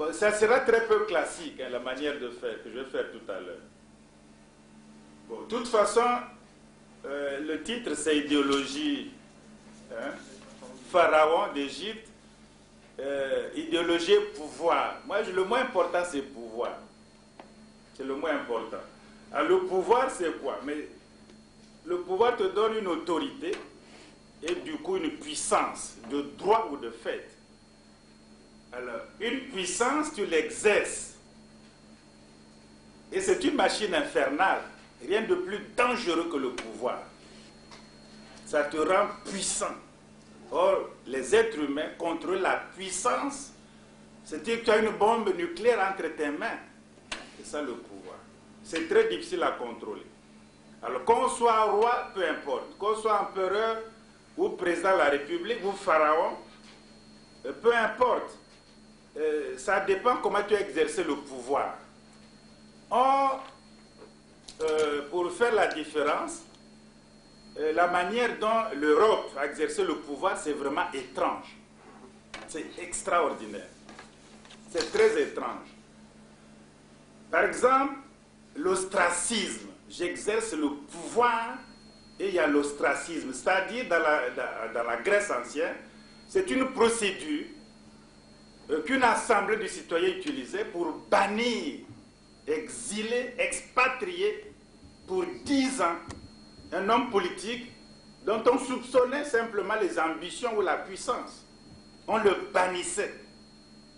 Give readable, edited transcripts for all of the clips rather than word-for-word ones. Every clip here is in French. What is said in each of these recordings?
Bon, ça sera très peu classique, hein, la manière de faire, que je vais faire tout à l'heure. Bon, de toute façon, le titre c'est Idéologie, hein, Pharaon d'Égypte, idéologie et pouvoir. Moi, le moins important c'est pouvoir. C'est le moins important. Alors, le pouvoir c'est quoi? Mais le pouvoir te donne une autorité et du coup une puissance de droit ou de fait. Alors, une puissance, tu l'exerces. Et c'est une machine infernale. Rien de plus dangereux que le pouvoir. Ça te rend puissant. Or, les êtres humains contrôlent la puissance. C'est-à-dire que tu as une bombe nucléaire entre tes mains. C'est ça le pouvoir. C'est très difficile à contrôler. Alors, qu'on soit roi, peu importe. Qu'on soit empereur ou président de la République ou pharaon, peu importe. Ça dépend comment tu as exercé le pouvoir. Or, pour faire la différence, la manière dont l'Europe a exercé le pouvoir, c'est vraiment étrange. C'est extraordinaire. C'est très étrange. Par exemple, l'ostracisme. J'exerce le pouvoir et il y a l'ostracisme. C'est-à-dire, dans la Grèce ancienne, c'est une procédure qu'une assemblée de citoyens utilisait pour bannir, exiler, expatrier pour 10 ans un homme politique dont on soupçonnait simplement les ambitions ou la puissance. On le bannissait.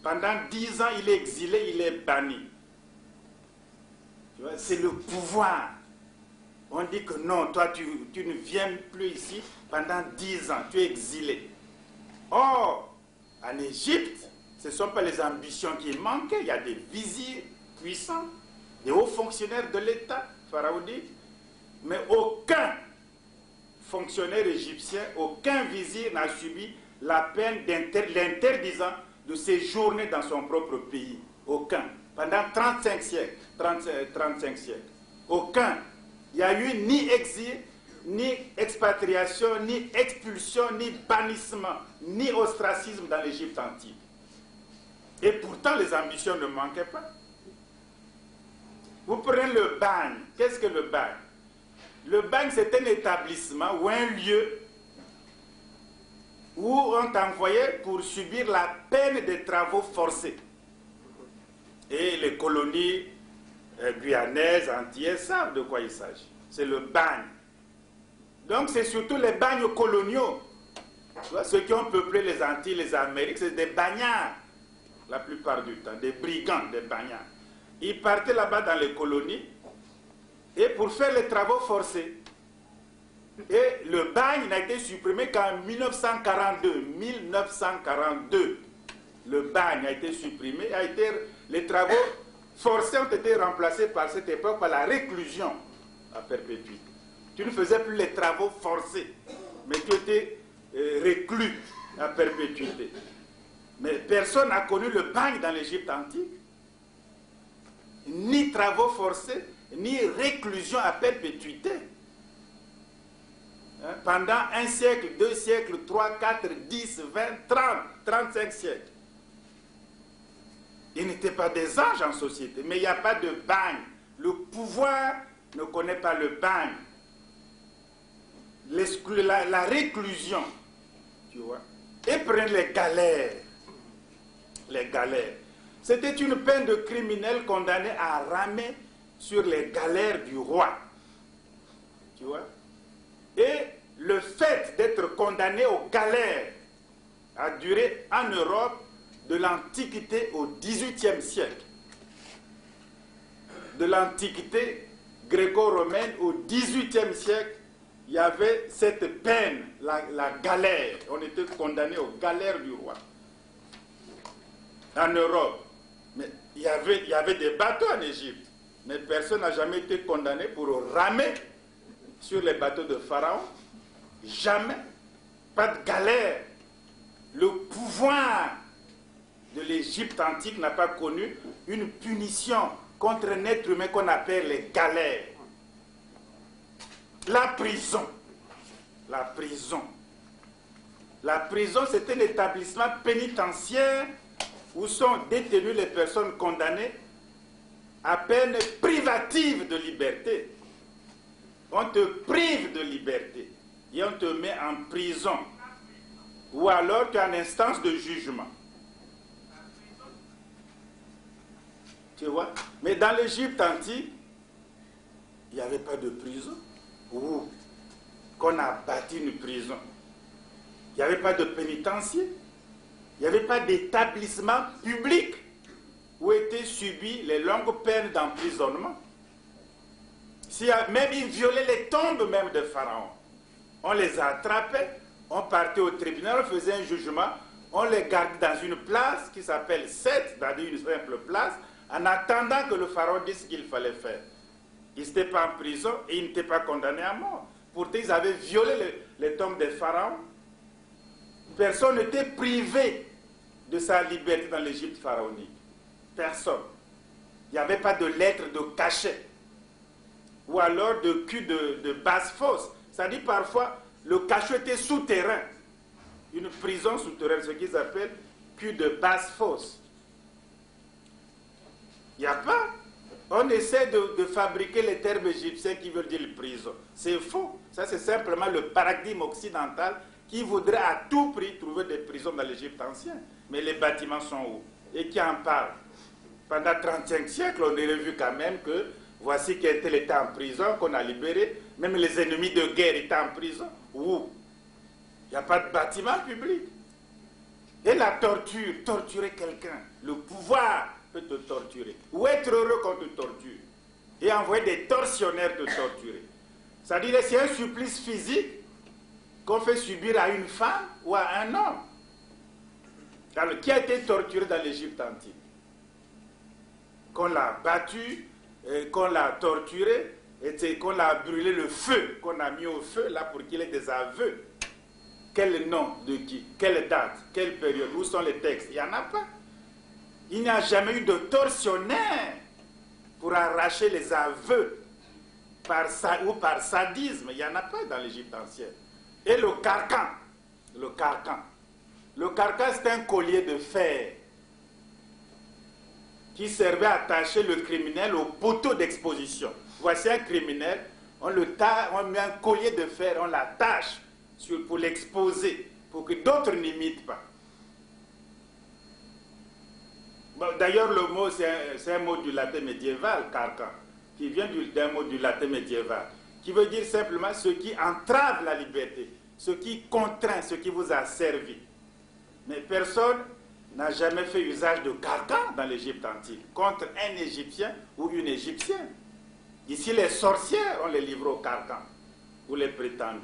Pendant 10 ans, il est exilé, il est banni. C'est le pouvoir. On dit que non, toi tu ne viens plus ici pendant 10 ans, tu es exilé. Or, en Égypte, ce ne sont pas les ambitions qui manquaient. Il y a des vizirs puissants, des hauts fonctionnaires de l'État pharaonique, mais aucun fonctionnaire égyptien, aucun vizir n'a subi la peine l'interdisant de séjourner dans son propre pays. Aucun. Pendant 35 siècles. 35 siècles. Aucun. Il n'y a eu ni exil, ni expatriation, ni expulsion, ni bannissement, ni ostracisme dans l'Égypte antique. Et pourtant, les ambitions ne manquaient pas. Vous prenez le bagne. Qu'est-ce que le bagne? Le bagne, c'est un établissement ou un lieu où on t'envoyait pour subir la peine des travaux forcés. Et les colonies guyanaises, antillaises savent de quoi il s'agit. C'est le bagne. Donc, c'est surtout les bagnes coloniaux. Tu vois, ceux qui ont peuplé les Antilles, les Amériques, c'est des bagnards. La plupart du temps, des brigands, des bagnards. Ils partaient là-bas dans les colonies et pour faire les travaux forcés. Et le bagne n'a été supprimé qu'en 1942. 1942. Le bagne a été supprimé. Les travaux forcés ont été remplacés par cette époque par la réclusion à perpétuité. Tu ne faisais plus les travaux forcés, mais tu étais reclus à perpétuité. Mais personne n'a connu le bagne dans l'Égypte antique. Ni travaux forcés, ni réclusion à perpétuité. Hein? Pendant 1 siècle, 2 siècles, 3, 4, 10, 20, 30, 35 siècles. Ils n'étaient pas des anges en société, mais il n'y a pas de bagne. Le pouvoir ne connaît pas le bagne. La réclusion, tu vois. Et prenez les galères. Les galères. C'était une peine de criminel condamné à ramer sur les galères du roi. Tu vois. Et le fait d'être condamné aux galères a duré en Europe de l'Antiquité au XVIIIe siècle. De l'Antiquité gréco-romaine au XVIIIe siècle, il y avait cette peine, la galère. On était condamné aux galères du roi. En Europe. Mais il y avait des bateaux en Égypte. Mais personne n'a jamais été condamné pour ramer sur les bateaux de Pharaon. Jamais. Pas de galère. Le pouvoir de l'Égypte antique n'a pas connu une punition contre un être humain qu'on appelle les galères. La prison. La prison. La prison, c'est un établissement pénitentiaire où sont détenues les personnes condamnées à peine privative de liberté. On te prive de liberté et on te met en prison. Ou alors tu es en instance de jugement. Tu vois? Mais dans l'Égypte antique, il n'y avait pas de prison. Ou qu'on a bâti une prison. Il n'y avait pas de pénitencier. Il n'y avait pas d'établissement public où étaient subies les longues peines d'emprisonnement. Même ils violaient les tombes même de Pharaon. On les attrapait, on partait au tribunal, on faisait un jugement, on les gardait dans une place qui s'appelle Seth, c'est-à-dire une simple place, en attendant que le Pharaon dise ce qu'il fallait faire. Ils n'étaient pas en prison et ils n'étaient pas condamnés à mort. Pourtant, ils avaient violé les tombes des pharaons. Personne n'était privé de sa liberté dans l'Égypte pharaonique. Personne. Il n'y avait pas de lettre de cachet. Ou alors de cul de basse-fosse. C'est-à-dire parfois, le cachot était souterrain. Une prison souterraine, ce qu'ils appellent cul de basse-fosse. Il n'y a pas. On essaie de fabriquer les termes égyptiens qui veulent dire prison. C'est faux. Ça, c'est simplement le paradigme occidental qui voudrait à tout prix trouver des prisons dans l'Égypte ancienne. Mais les bâtiments sont où? Et qui en parle? Pendant 35 siècles, on aurait vu quand même que voici qu'un tel était en prison, qu'on a libéré. Même les ennemis de guerre étaient en prison. Où? Il n'y a pas de bâtiment public. Et la torture, torturer quelqu'un, le pouvoir peut te torturer. Ou être heureux qu'on te torture. Et envoyer des tortionnaires te torturer. C'est-à-dire que c'est un supplice physique qu'on fait subir à une femme ou à un homme. Alors, qui a été torturé dans l'Égypte antique? Qu'on l'a battu, qu'on l'a torturé, et qu'on l'a brûlé le feu, qu'on a mis au feu là pour qu'il ait des aveux. Quel nom de qui? Quelle date? Quelle période? Où sont les textes? Il n'y en a pas. Il n'y a jamais eu de tortionnaire pour arracher les aveux ou par sadisme. Il n'y en a pas dans l'Égypte ancienne. Et le carcan. Le carcan. Le carcan, c'est un collier de fer qui servait à attacher le criminel au poteau d'exposition. Voici un criminel, on met un collier de fer, on l'attache pour l'exposer, pour que d'autres n'imitent pas. Bon, d'ailleurs, le mot, c'est un mot du latin médiéval, carcan, qui vient d'un mot du latin médiéval, qui veut dire simplement ce qui entrave la liberté, ce qui contraint, ce qui vous a servi. Mais personne n'a jamais fait usage de carcan dans l'Égypte antique, contre un Égyptien ou une Égyptienne. Ici, les sorcières, on les livre au carcan, ou les prétendus.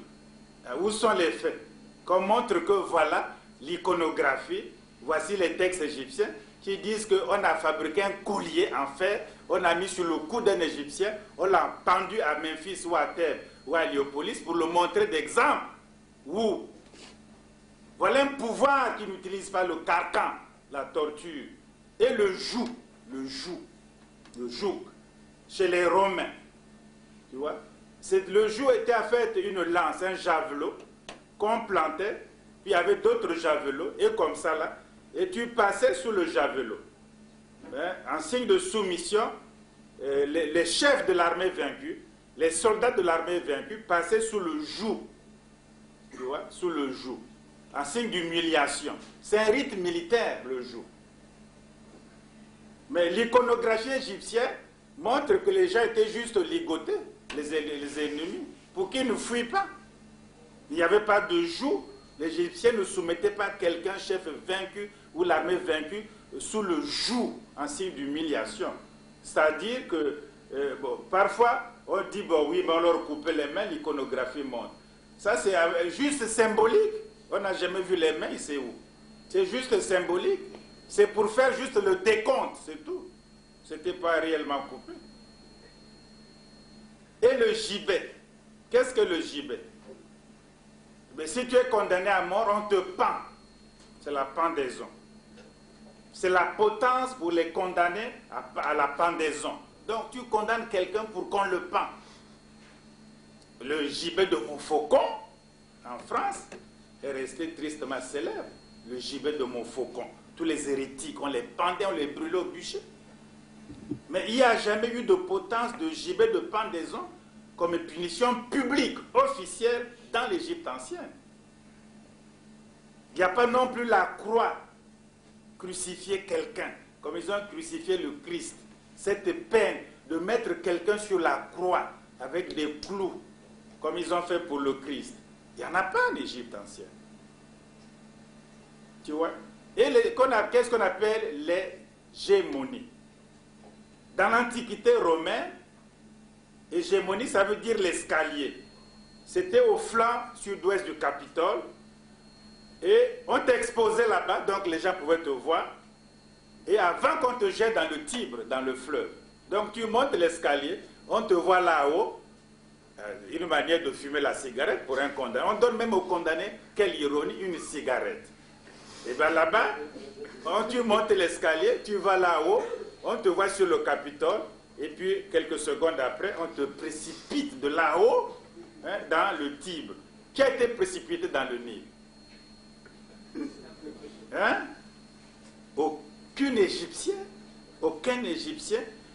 Où sont les faits? Qu'on montre que voilà l'iconographie, voici les textes égyptiens qui disent qu'on a fabriqué un collier en fer, on a mis sur le cou d'un Égyptien, on l'a pendu à Memphis ou à Thèbes ou à Héliopolis pour le montrer d'exemple. Où voilà un pouvoir qui n'utilise pas le carcan, la torture, et le joug, le joug, chez les Romains. Tu vois? Le joug était en fait une lance, un javelot qu'on plantait, puis il y avait d'autres javelots, et comme ça là, et tu passais sous le javelot. En signe de soumission, les chefs de l'armée vaincue, les soldats de l'armée vaincue passaient sous le joug. Tu vois? Sous le joug. En signe d'humiliation. C'est un rite militaire, le joug. Mais l'iconographie égyptienne montre que les gens étaient juste ligotés, les ennemis, pour qu'ils ne fuient pas. Il n'y avait pas de joug. Les Égyptiens ne soumettaient pas quelqu'un, chef vaincu ou l'armée vaincue, sous le joug, en signe d'humiliation. C'est-à-dire que, parfois, on dit, bon oui, mais on leur coupait les mains, l'iconographie montre. Ça, c'est juste symbolique. On n'a jamais vu les mains, c'est où? C'est juste symbolique. C'est pour faire juste le décompte, c'est tout. Ce n'était pas réellement coupé. Et le gibet. Qu'est-ce que le gibet? Mais si tu es condamné à mort, on te pend. C'est la pendaison. C'est la potence pour les condamner à la pendaison. Donc tu condamnes quelqu'un pour qu'on le pend. Le gibet de Montfaucon, en France, est resté tristement célèbre. Le gibet de Montfaucon. tous les hérétiques, on les pendait, on les brûlait au bûcher. Mais il n'y a jamais eu de potence de gibet de pendaison comme punition publique, officielle, dans l'Égypte ancienne. Il n'y a pas non plus la croix, crucifier quelqu'un, comme ils ont crucifié le Christ. Cette peine de mettre quelqu'un sur la croix avec des clous, comme ils ont fait pour le Christ. Il n'y en a pas en Égypte ancienne. Tu vois? Et qu'est-ce qu'on appelle les gémonies? Dans l'Antiquité romaine, hégémonie, ça veut dire l'escalier. C'était au flanc sud-ouest du Capitole. Et on t'exposait là-bas, donc les gens pouvaient te voir. Et avant qu'on te jette dans le Tibre, dans le fleuve, donc tu montes l'escalier, on te voit là-haut, une manière de fumer la cigarette pour un condamné. On donne même au condamné, quelle ironie, une cigarette. Et bien là-bas, quand tu montes l'escalier, tu vas là-haut, on te voit sur le Capitole, et puis quelques secondes après, on te précipite de là-haut dans le Tibre. Qui a été précipité dans le Nil? Hein? Aucun Égyptien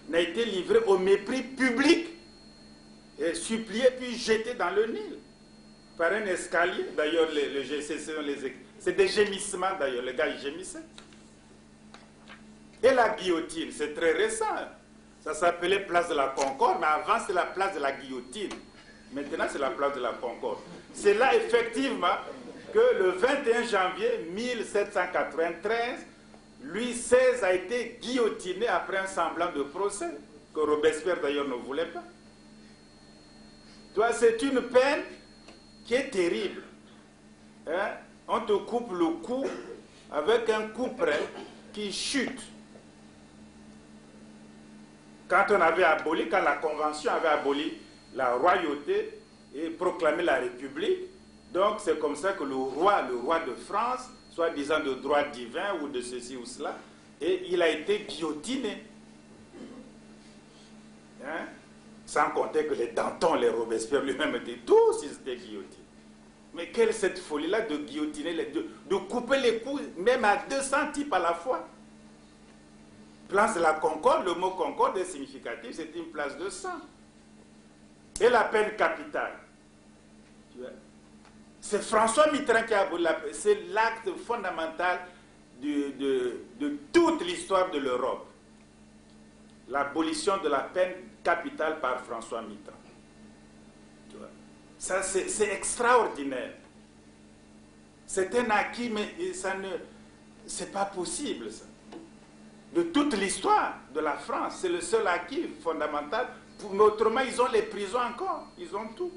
n'a été livré au mépris public et supplié puis jeté dans le Nil par un escalier. D'ailleurs, c'est des gémissements d'ailleurs, les gars ils gémissaient. Et la guillotine, c'est très récent. Ça s'appelait place de la Concorde, mais avant c'est la place de la guillotine. Maintenant c'est la place de la Concorde. C'est là effectivement que le 21 janvier 1793, Louis XVI a été guillotiné après un semblant de procès, que Robespierre d'ailleurs ne voulait pas. Toi, c'est une peine qui est terrible. Hein? On te coupe le cou avec un couperet qui chute. Quand on avait aboli, quand la Convention avait aboli la royauté et proclamé la République, donc c'est comme ça que le roi de France, soi-disant de droit divin ou de ceci ou cela, et il a été guillotiné. Hein? Sans compter que les Danton, les Robespierre lui-même étaient tous, ils étaient guillotinés. Mais quelle est cette folie-là de guillotiner, de couper les coups, même à 200 types à la fois? Place de la Concorde, le mot Concorde est significatif, c'est une place de sang. Et la peine capitale. Tu vois? C'est François Mitterrand qui a aboli la peine. C'est l'acte fondamental de toute l'histoire de l'Europe. L'abolition de la peine capitale par François Mitterrand. Tu vois? Ça, c'est extraordinaire. C'est un acquis, mais ça ne... c'est pas possible, ça. De toute l'histoire de la France, c'est le seul acquis fondamental. Mais autrement, ils ont les prisons encore. Ils ont tout.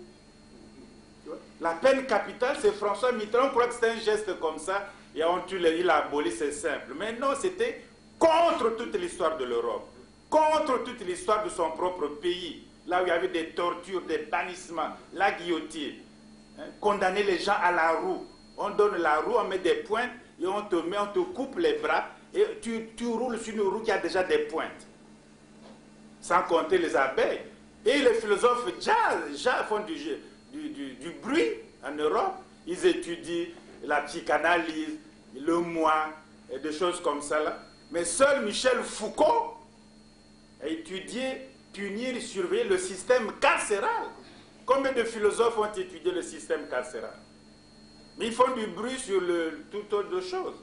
La peine capitale, c'est François Mitterrand. On croit que c'est un geste comme ça. Et il a aboli, c'est simple. Mais non, c'était contre toute l'histoire de l'Europe. Contre toute l'histoire de son propre pays. Là où il y avait des tortures, des bannissements, la guillotine. Hein, condamner les gens à la roue. On donne la roue, on met des pointes et on te coupe les bras. Et tu roules sur une roue qui a déjà des pointes. Sans compter les abeilles. Et les philosophes déjà font du bruit en Europe. Ils étudient la psychanalyse, le moi, et des choses comme ça. Là. Mais seul Michel Foucault a étudié, punir, surveiller le système carcéral. Combien de philosophes ont étudié le système carcéral? Mais ils font du bruit sur tout autre chose.